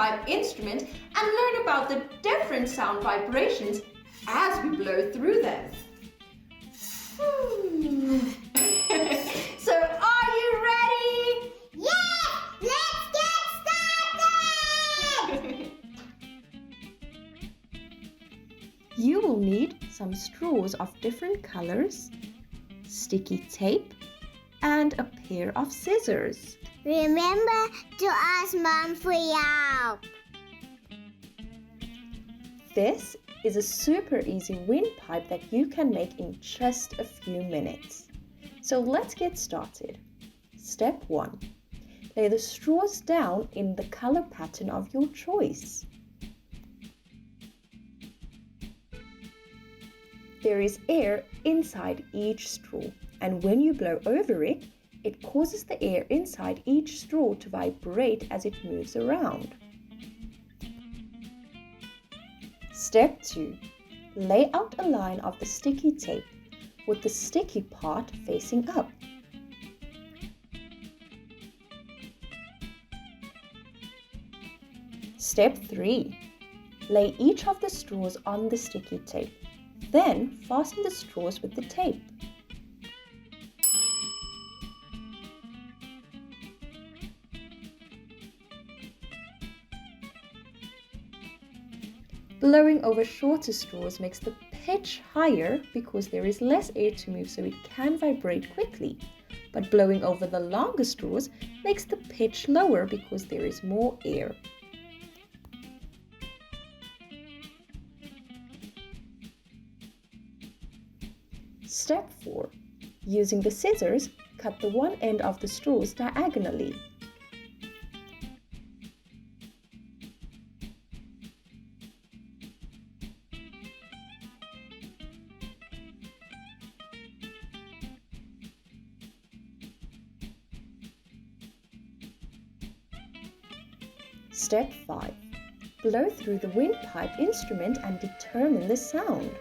windpipe instrument and learn about the different sound vibrations as we blow through them. So are you ready? Yes! Let's get started! You will need some straws of different colors, sticky tape, and a pair of scissors. Remember to ask Mom for help. This is a super easy windpipe that you can make in just a few minutes. So let's get started. Step 1. Lay the straws down in the color pattern of your choice. There is air inside each straw, and when you blow over it, it causes the air inside each straw to vibrate as it moves around. Step 2. Lay out a line of the sticky tape with the sticky part facing up. Step 3. Lay each of the straws on the sticky tape. Then fasten the straws with the tape. Blowing over shorter straws makes the pitch higher because there is less air to move, so it can vibrate quickly. But blowing over the longer straws makes the pitch lower because there is more air. Step 4. Using the scissors, cut the one end of the straws diagonally. Step 5. Blow through the windpipe instrument and determine the sound.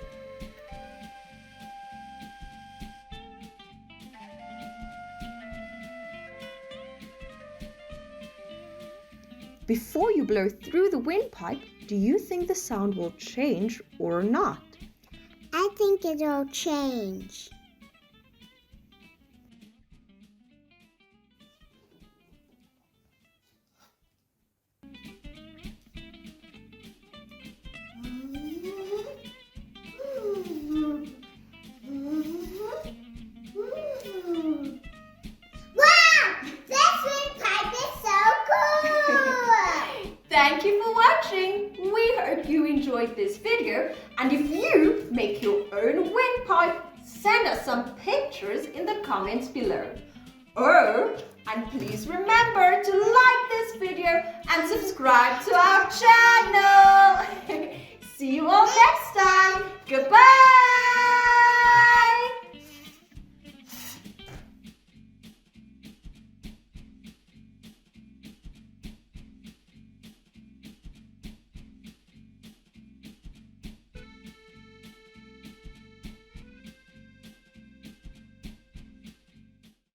Before you blow through the windpipe, do you think the sound will change or not? I think it'll change. Thank you for watching. We hope you enjoyed this video, and if you make your own windpipe, send us some pictures in the comments below. Oh, and please remember to like this video and subscribe to our channel. See you all next time. Goodbye.